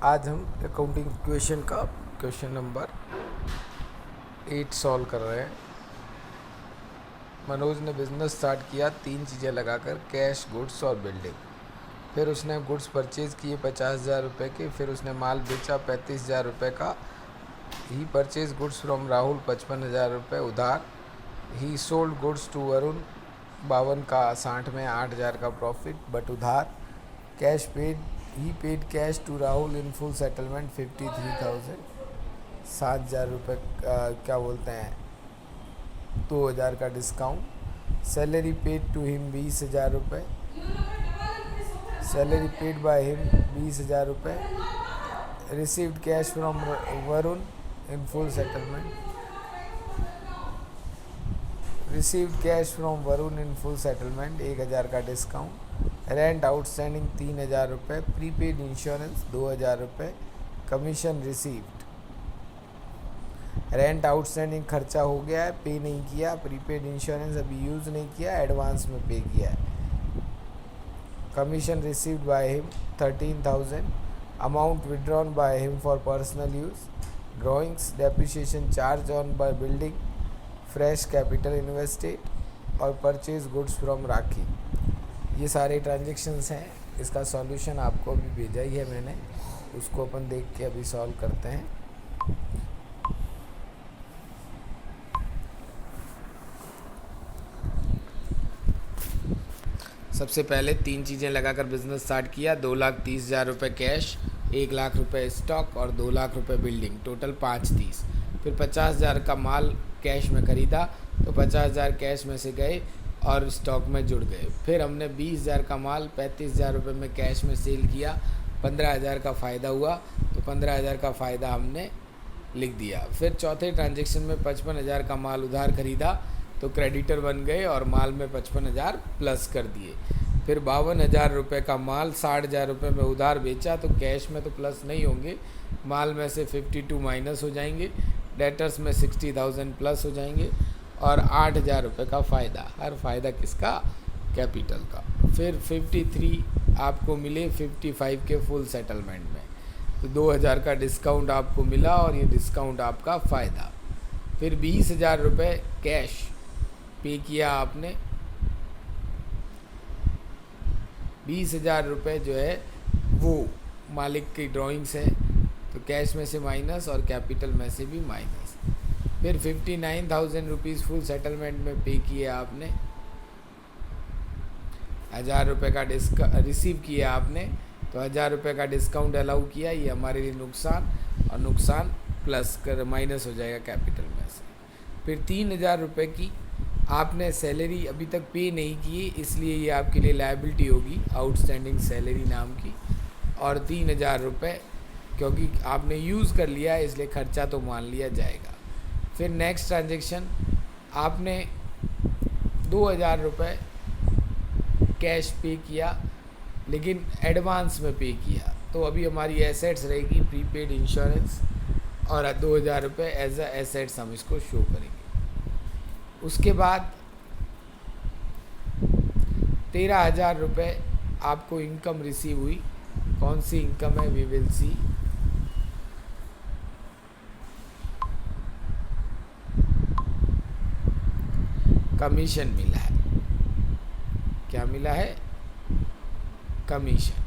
आज हम accounting question का क्वेश्चन नंबर 8 सॉल्व कर रहे हैं। मनोज ने बिज़नेस स्टार्ट किया 3 चीज़ें लगाकर, कैश, गुड्स और बिल्डिंग। फिर उसने गुड्स परचेज़ किए 50,000 रुपये के, फिर उसने माल बेचा 35,000 रुपये का। He purchase goods from Rahul 55,000 रुपये उधार। He sold goods to Varun 52 का 60 में 8,000 का प्रॉफिट बट उधार। Cash paid, he paid cash to Rahul in full settlement 53,000, 7,000 रुपये क्या बोलते हैं 2,000 का discount. Salary paid to him 20,000 रुपये। सैलरी पेड बाय हिम 20,000 रुपये। Received cash from Varun in full settlement. Received cash from Varun in full settlement 1,000 का discount. Rent outstanding 3,000 रुपये। Prepaid insurance 2,000 रुपये। Commission received. रेंट आउटस्टैंडिंग खर्चा हो गया है, पे नहीं किया। प्रीपेड इंश्योरेंस अभी यूज़ नहीं किया, एडवांस में पे किया है। Commission received by him 13,000। Amount withdrawn by him for personal use. Drawings, depreciation charge on by building, fresh capital invested और परचेज गुड्स फ्रॉम राखी। ये सारे ट्रांजेक्शन्स हैं। इसका सॉल्यूशन आपको अभी भेजा ही है मैंने, उसको अपन देख के अभी सॉल्व करते हैं। सबसे पहले 3 चीज़ें लगाकर बिजनेस स्टार्ट किया। 2,30,000 रुपये कैश, 1 लाख रुपये स्टॉक और 2 लाख रुपये बिल्डिंग, टोटल 5,30,000। फिर 50,000 का माल कैश में ख़रीदा तो 50,000 कैश में से गए और स्टॉक में जुड़ गए। फिर हमने 20,000 का माल 35,000 रुपये में कैश में सेल किया, 15,000 का फ़ायदा हुआ तो 15,000 का फ़ायदा हमने लिख दिया। फिर चौथे ट्रांजेक्शन में 55,000 का माल उधार ख़रीदा तो क्रेडिटर बन गए और माल में 55,000 प्लस कर दिए। फिर 52,000 रुपये का माल 60,000 रुपये में उधार बेचा तो कैश में तो प्लस नहीं होंगे, माल में से 52 माइनस हो जाएंगे, डेटर्स में 60,000 प्लस हो जाएंगे और 8,000 रुपये का फ़ायदा। हर फ़ायदा किसका? कैपिटल का। फिर 53 आपको मिले 55 के फुल सेटलमेंट में, तो 2,000 का डिस्काउंट आपको मिला और ये डिस्काउंट आपका फ़ायदा। फिर 20,000 रुपये कैश पे किया आपने। 20,000 रुपये जो है वो मालिक की ड्राइंग्स है तो कैश में से माइनस और कैपिटल में से भी माइनस। फिर 59,000 रुपीज़ फुल सेटलमेंट में पे किए आपने। 1,000 रुपये का रिसीव किया आपने तो 1,000 रुपये का डिस्काउंट अलाउ किया, ये हमारे लिए नुकसान और नुकसान प्लस कर माइनस हो जाएगा कैपिटल में से। फिर 3,000 रुपये की आपने सैलरी अभी तक पे नहीं की, इसलिए ये आपके लिए लायबिलिटी होगी, आउटस्टैंडिंग सैलरी नाम की। और 3,000 रुपये क्योंकि आपने यूज़ कर लिया है इसलिए खर्चा तो मान लिया जाएगा। फिर नेक्स्ट ट्रांजेक्शन आपने 2,000 रुपये कैश पे किया लेकिन एडवांस में पे किया तो अभी हमारी एसेट्स रहेगी प्रीपेड इंश्योरेंस और 2,000 रुपये एज अ एसेट्स हम इसको शो करेंगे। उसके बाद 13,000 रुपये आपको इनकम रिसीव हुई। कौन सी इनकम है? We will see. कमीशन मिला है। क्या मिला है? कमीशन।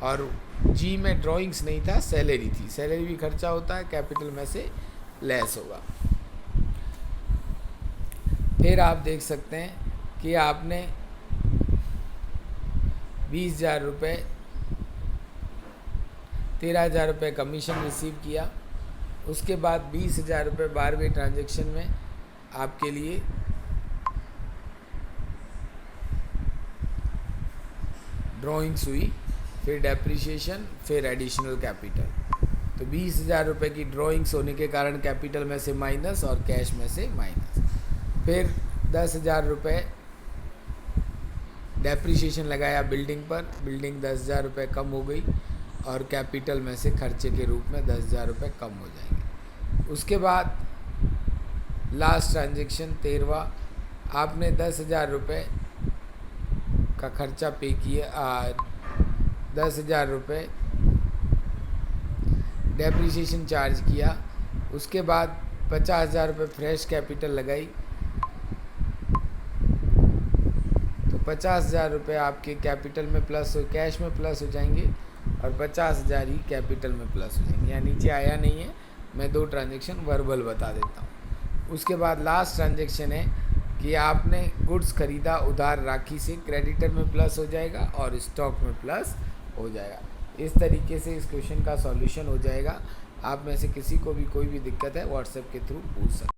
और जी में ड्राइंग्स नहीं था, सैलरी थी। सैलरी भी खर्चा होता है, कैपिटल में से लेस होगा। फिर आप देख सकते हैं कि आपने 20,000 रुपये, 13,000 रुपये कमीशन रिसीव किया। उसके बाद 20,000 रुपये 12वें ट्रांजेक्शन में आपके लिए ड्राइंग्स हुई, फिर डेप्रिसिएशन, फिर एडिशनल कैपिटल। तो 20,000 रुपये की ड्राइंग्स होने के कारण कैपिटल में से माइनस और कैश में से माइनस। फिर 10,000 रुपये डेप्रिसिएशन लगाया बिल्डिंग पर, बिल्डिंग 10,000 रुपये कम हो गई और कैपिटल में से खर्चे के रूप में 10,000 रुपये कम हो जाएंगे। उसके बाद लास्ट ट्रांजेक्शन 13वां, आपने 10,000 रुपये का खर्चा पे किया, 10,000 रुपये डेप्रिसिएशन चार्ज किया, उसके बाद 50,000 रुपये फ्रेश कैपिटल लगाई, तो 50,000 रुपये आपके कैपिटल में प्लस हो, कैश में प्लस हो जाएंगे और 50,000 ही कैपिटल में प्लस हो जाएंगे। यहाँ नीचे आया नहीं है, मैं 2 ट्रांजेक्शन वर्बल बता देता हूँ। उसके बाद लास्ट ट्रांजेक्शन है कि आपने गुड्स खरीदा उधार राखी से, क्रेडिटर में प्लस हो जाएगा और स्टॉक में प्लस हो जाएगा। इस तरीके से इस क्वेश्चन का सॉल्यूशन हो जाएगा। आप में से किसी को भी कोई भी दिक्कत है व्हाट्सएप के थ्रू पूछ सकते हैं।